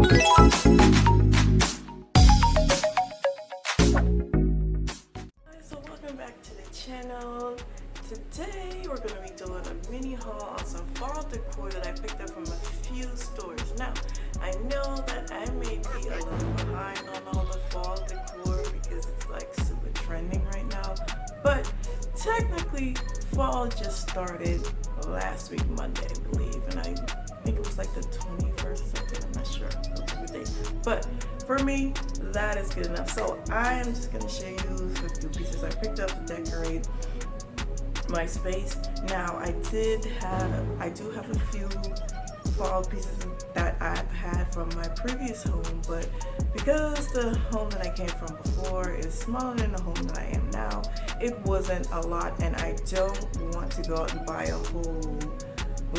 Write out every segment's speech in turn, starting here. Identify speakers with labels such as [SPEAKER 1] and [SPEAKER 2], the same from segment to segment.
[SPEAKER 1] So welcome back to the channel. Today we're going to be doing a mini haul on some fall decor that I picked up from a few stores. Now, I know that I may be a little behind on all the fall decor because it's like super trending right now, but technically fall just started last week Monday, I believe, and I think it was like the 21st or something. I'm not sure. But for me, that is good enough. So I am just going to show you a few pieces I picked up to decorate my space. Now I do have a few fall pieces that I've had from my previous home, but because the home that I came from before is smaller than the home that I am now, it wasn't a lot, and I don't want to go out and buy a whole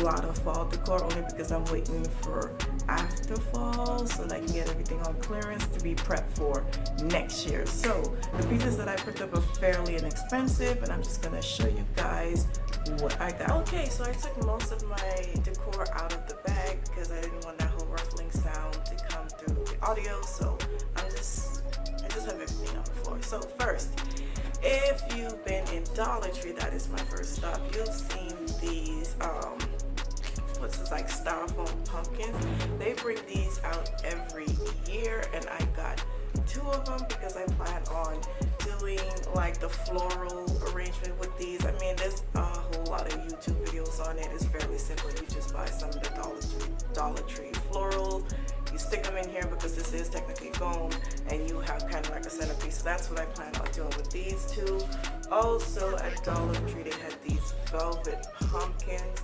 [SPEAKER 1] lot of fall decor only because I'm waiting for after fall so that I can get everything on clearance to be prepped for next year. So the pieces that I picked up are fairly inexpensive, and I'm just gonna show you guys what I got. Okay, so I took most of my decor out of the bag because I didn't want that whole ruffling sound to come through the audio, so I just have everything on the floor. So first, if you've been in Dollar Tree, that is my first stop, you've seen these what's this, like styrofoam pumpkins. They bring these out every year, and I got 2 of them because I plan on doing like the floral arrangement with these. I mean, there's a whole lot of YouTube videos on it. It's fairly simple. You just buy some of the Dollar Tree floral, you stick them in here because this is technically foam, and you have kind of like a centerpiece. So that's what I plan on doing with these 2. Also at Dollar Tree, they had these velvet pumpkins.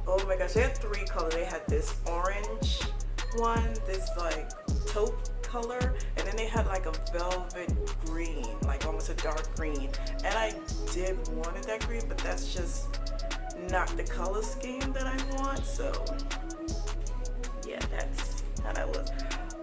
[SPEAKER 1] Oh my gosh, they had 3 colors. They had this orange one, this like taupe color, and then they had like a velvet green, like almost a dark green. And I did wanted that green, but that's just not the color scheme that I want. So yeah, that's how that was.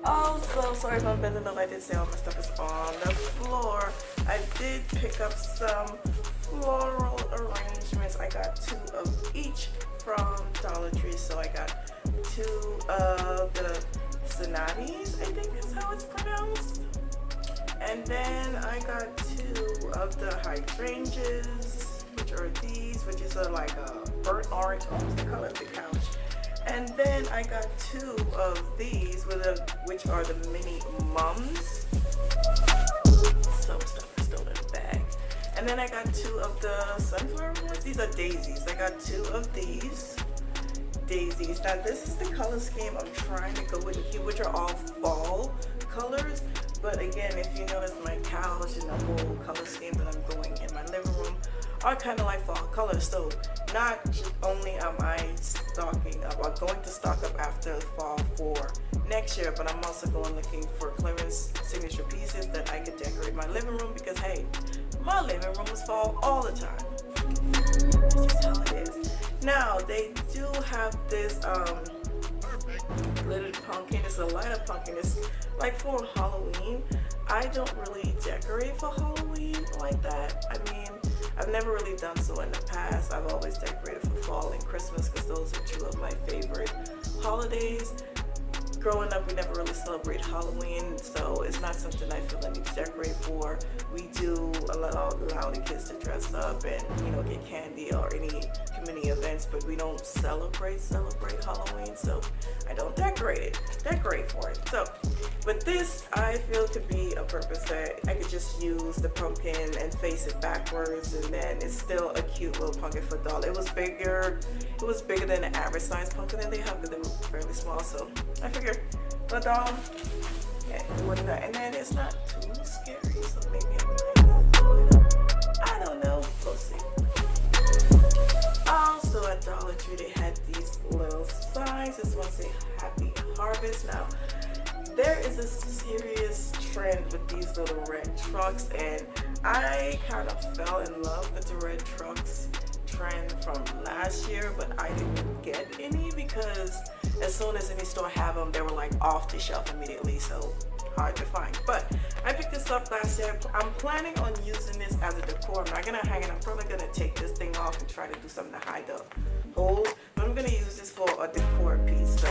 [SPEAKER 1] Also, sorry if I'm bending up. I did say all my stuff is on the floor. I did pick up some floral arrangements. I got 2 of each from Dollar Tree. So I got 2 of the Sonatis, I think is how it's pronounced. And then I got 2 of the hydrangeas, which are these, which is like a burnt orange, almost the color of the couch. And then I got 2 of these, which are the mini mums. Some stuff is still in the bag. And then I got 2 of the sunflower ones. These are daisies. I got 2 of these daisies. Now this is the color scheme I'm trying to go with here, which are all fall colors. But again, if you notice, my couch and the whole color scheme that I'm going in my living room are kind of like fall colors. So not only am I going to stock up after fall for next year, but I'm also going looking for clearance signature pieces that I could decorate my living room, because hey, my living room is fall all the time. That's just how it is. Now they do have this glittered pumpkin. It's a lighter pumpkin. It's like for Halloween. I don't really decorate for Halloween like that. I mean, I've never really done so in the past. I've always decorated for fall and Christmas because those are 2 of my favorite holidays. Growing up, we never really celebrate Halloween, so it's not something I feel I need to decorate for. We do allow the kids to dress up and, you know, get candy or any community events, but we don't celebrate Halloween, so I don't decorate for it. So, but this I feel could be a purpose that I could just use the pumpkin and face it backwards, and then it's still a cute little pumpkin for a doll. It was bigger than the average size pumpkin that they have, because they were fairly small, so I figured for a doll, yeah, it wouldn't hurt. And then it's not too scary, so maybe I don't know, we'll see. Also at Dollar Tree, they had these little signs. This one say Happy Harvest. Now, there is a serious trend with these little red trucks, and I kind of fell in love with the red trucks trend from last year, but I didn't get any because as soon as any store have them, they were like off the shelf immediately, so hard to find. But I picked this up last year. I'm planning on using this as a decor. I'm not gonna hang it. I'm probably gonna take this thing off and try to do something to hide the holes, but I'm gonna use this for a decor piece, so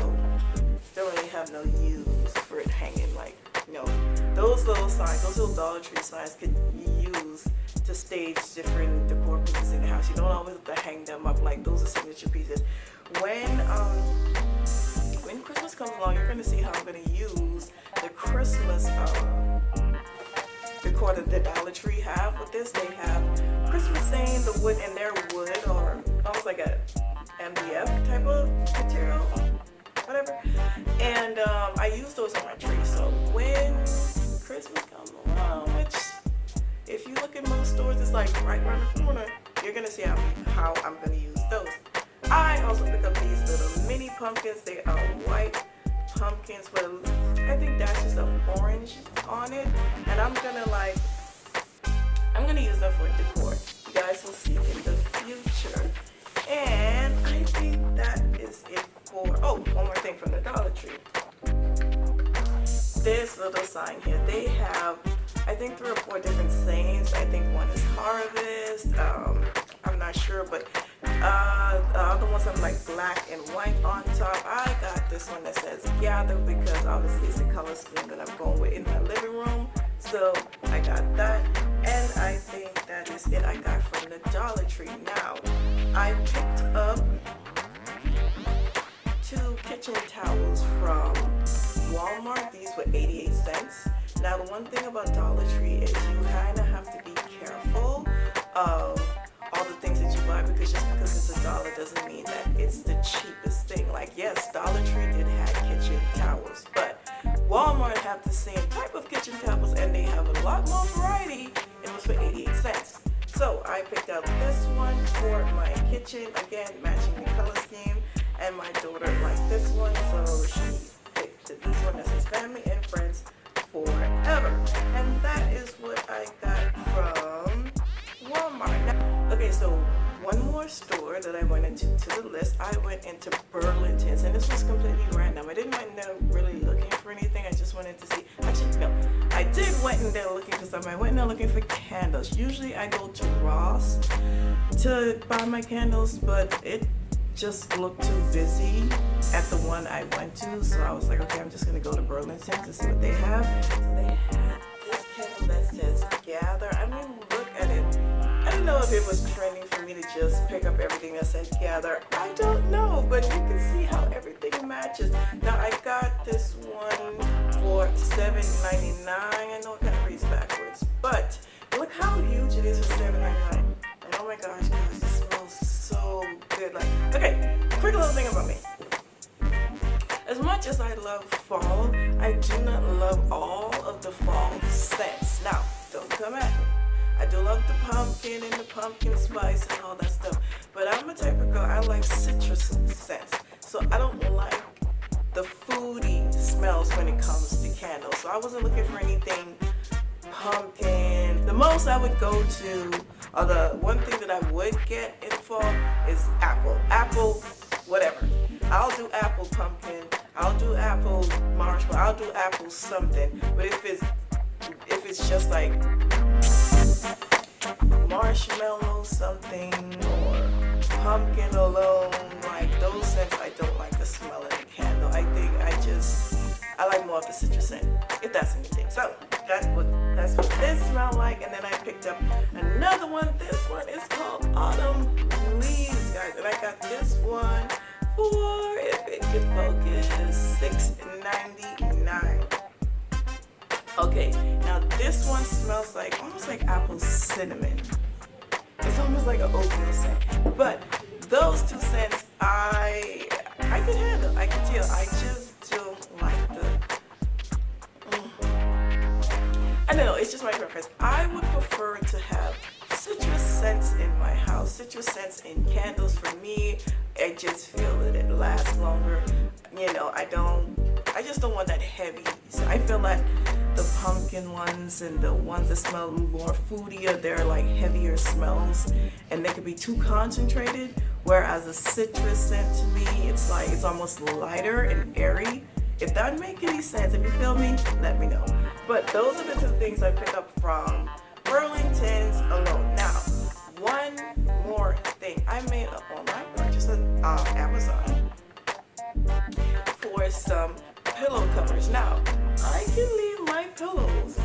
[SPEAKER 1] don't really have no use those little signs, those little Dollar Tree signs could be used to stage different decor pieces in the house. You don't always have to hang them up, like those are signature pieces. When Christmas comes along, you're gonna see how I'm gonna use the Christmas decor that the Dollar Tree have with this. They have Christmas saying the wood, and their wood, or almost like a MDF type of material, whatever. And I use those on my tree. So when Christmas comes along, which if you look at most stores, it's like right around the corner, you're gonna see how I'm gonna use those. I also pick up these little mini pumpkins. They are white pumpkins with, I think, dashes of orange on it, and I'm gonna use them for decor. You guys will see in the future. And I think that is it for, oh, one more thing from the Dollar Tree. This little sign here, they have, I think, 3 or 4 different sayings. I think one is harvest, I'm not sure, but the other ones have like black and white on top. I got this one that says gather because obviously it's the color scheme that I'm going with in my living room. So I got that, and I think that is it I got from the Dollar Tree. Now, I picked up 2 kitchen towels from Walmart. These were 88 cents. Now, the one thing about Dollar Tree is you kind of have to be careful of all the things that you buy, because just because it's $1 doesn't mean that it's the cheapest thing. Like, yes, Dollar Tree did have kitchen towels, but Walmart have the same type of kitchen towels, and they have a lot more variety. It was for 88 cents. So I picked out this one for my kitchen, again matching the color scheme, and my daughter liked this one, so she picked this one that says family and friends forever. And that is what I got from Walmart. Now, okay, so one more store that I went into to the list, I went into Burlington's, and this was completely random. I didn't went in there really looking for anything. I just wanted to see. Actually, no, I did went in there looking for something. I went in there looking for candles. Usually I go to Ross to buy my candles, but it just looked too busy at the one I went to, so I was like, okay, I'm just gonna go to Burlington's to see what they have. So they had this candle that says gather. I mean, look at it. I don't know if it was trending for me to just pick up everything that said gather. I don't know, but you can see how everything matches. Now, I got this one for $7.99. I know it kind of reads backwards, but look how huge it is for $7.99. And oh my gosh, guys, it smells so good. Like, okay, quick little thing about me. As much as I love fall, I do not love all of the fall scents. Now, don't come at me. I do love the pumpkin and the pumpkin spice and all that stuff, but I'm a type of girl, I like citrus scents. So I don't like the foodie smells when it comes to candles. So I wasn't looking for anything pumpkin. The most I would go to, or the one thing that I would get in fall is apple. Apple, whatever. I'll do apple pumpkin, I'll do apple marshmallow, I'll do apple something. But if it's just like marshmallow something or pumpkin alone, like those scents, I don't like the smell of the candle. I think I like more of the citrus scent, if that's anything. So that's what this smelled like. And then I picked up another one. This one is called Autumn Leaves, guys, and I got this one for, if it could focus, $6.99. Okay, now this one smells like almost like apple cinnamon. It's almost like an oatmeal scent. But those 2 scents I could handle. I could tell. I just don't like I don't know, it's just my preference. I would prefer to have citrus scents in my house. Citrus scents in candles for me. I just feel that it lasts longer. You know, I just don't want that heavy. So I feel like the pumpkin ones and the ones that smell more foodier, they're like heavier smells and they could be too concentrated. Whereas a citrus scent to me, it's like, it's almost lighter and airy. If that make any sense, if you feel me, let me know. But those are the 2 things I pick up from Burlington's alone. Now, one more thing. I made an online purchase on Amazon for some pillow covers. Now, I can leave my pillows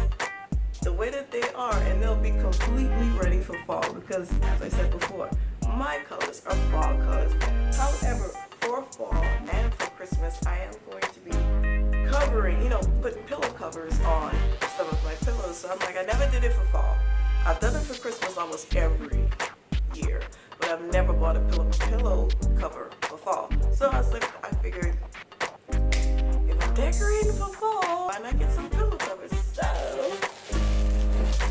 [SPEAKER 1] way that they are, and they'll be completely ready for fall because, as I said before, my colors are fall colors. However, for fall and for Christmas, I am going to be covering, putting pillow covers on some of my pillows. So I'm like, I never did it for fall. I've done it for Christmas almost every year, but I've never bought a pillow cover for fall. So I figured, if I'm decorating for fall, why not get some pillow covers? So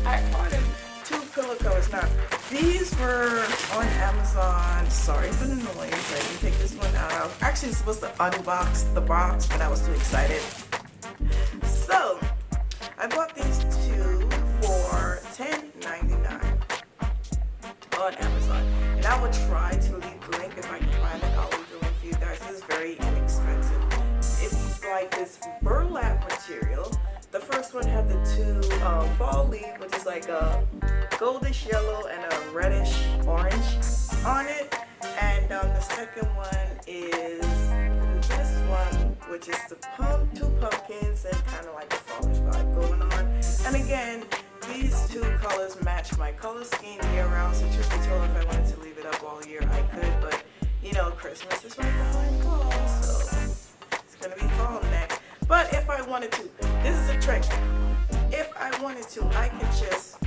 [SPEAKER 1] I ordered 2 pillow covers. Now, these were on Amazon. Sorry for the noise. I didn't take this one out. I was actually supposed to unbox the box, but I was too excited. So I bought these 2 for $10.99 on Amazon. And I will try to leave the link if I can find it. I'll leave the link for you guys. This is very inexpensive. It's like this burlap material. The first one had the 2 fall leaf, which is like a goldish yellow and a reddish orange on it. And the second one is this one, which is the 2 pumpkins and kind of like a fallish vibe going on. And again, these 2 colors match my color scheme year round. So truth be told, if I wanted to leave it up all year, I could. But Christmas is right behind fall, so it's gonna be fall next. But if I wanted to, this is a trick. If I wanted to, I can just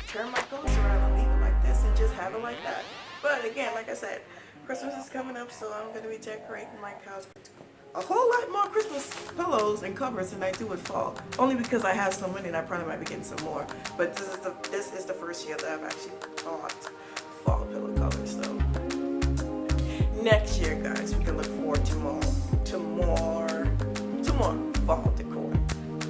[SPEAKER 1] turn my pillows around and leave it like this and just have it like that. But again, like I said, Christmas is coming up, so I'm going to be decorating my couch with a whole lot more Christmas pillows and covers than I do with fall. Only because I have some money and I probably might be getting some more. But this is the first year that I've actually bought fall pillow covers. So next year, guys, we can look forward to more fall decor.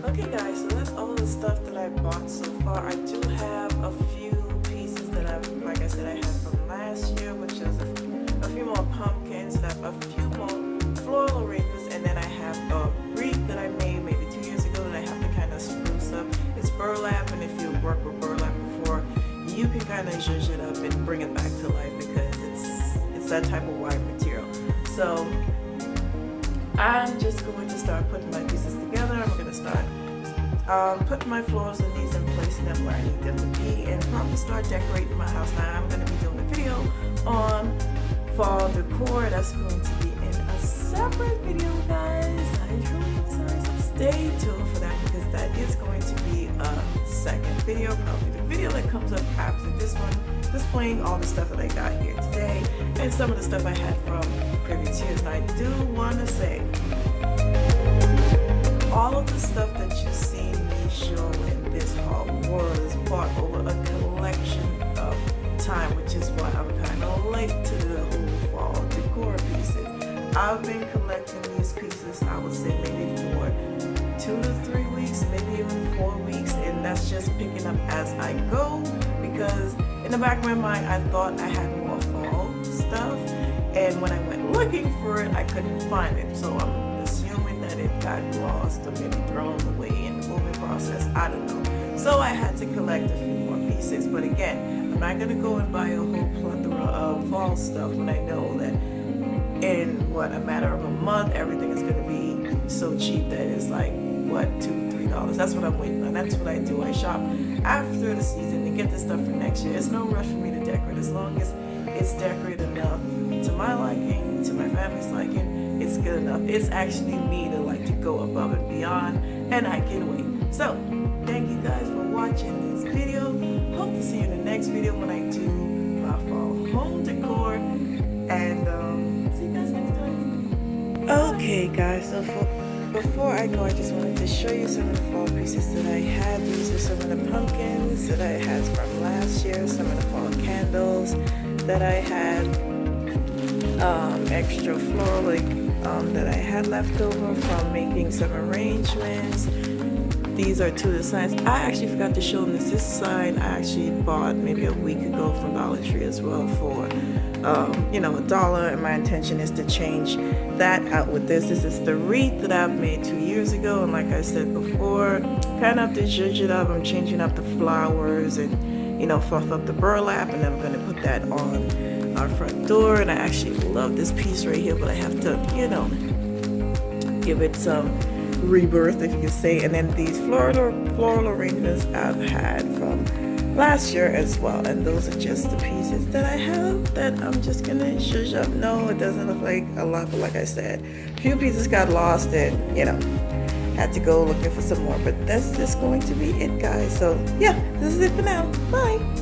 [SPEAKER 1] Okay, guys, so that's all the stuff that I bought so far. I do have a few pieces that like I said, I had from last year, which is a few more pumpkins, a few more floral arrangements, and then I have a wreath that I made maybe 2 years ago that I have to kind of spruce up. It's burlap, and if you've worked with burlap before, you can kind of zhuzh it up and bring it back to life because it's that type of wide material. So I'm just going to start putting my pieces together. I'm going to start putting my florals in these and placing them where I need them to be, and probably start decorating my house. Now I'm going to be doing a video on fall decor. That's going to be in a separate video, guys. I'm truly sorry, so stay tuned for that because that is going to be a second video, probably the video that comes up after this one, displaying all the stuff that I got here today and some of the stuff I had from previous years. And I do want to say, all of the stuff that you see me show in this haul was bought over a collection of time, which is why I'm kind of late to the whole fall decor pieces. I've been collecting these pieces, I would say maybe for 2 to 3 weeks, maybe even 4 weeks, and that's just picking up as I go because in the back of my mind I thought I had more fall stuff, and when I went looking for it I couldn't find it, so I'm assuming that it got lost or maybe thrown away in the moving process. I don't know. So I had to collect a few more pieces. But again, I'm not going to go and buy a whole plethora of fall stuff when I know that in a matter of a month everything is going to be so cheap that it's like $2-3. That's what I'm waiting on. That's what I do. I shop after the season to get the stuff for next year. It's no rush for me to decorate as long as it's decorated enough to my liking, to my family's liking. It's good enough. It's actually me to like to go above and beyond, and I can wait. So thank you guys for watching this video. Hope to see you in the next video when I do my fall home decor, and see you guys next time. Okay guys, so before I go, I just wanted to show you some of the fall pieces that I had. These are some of the pumpkins that I had from last year, some of the fall candles that I had, extra floral that I had left over from making some arrangements. These are 2 of the signs. I actually forgot to show them this. This sign I actually bought maybe a week ago from Dollar Tree as well for $1, and my intention is to change that out with this. This is the wreath that I've made 2 years ago, and like I said before, kind of to zhuzh it up. I'm changing up the flowers and fluff up the burlap, and I'm going to put that on our front door. And I actually love this piece right here, but I have to give it some rebirth, if you could say. And then these floral arrangements I've had from last year as well. And those are just the pieces that I have that I'm just gonna shush up. No, it doesn't look like a lot, but like I said, a few pieces got lost and had to go looking for some more. But that's just going to be it, guys. So yeah, this is it for now. Bye.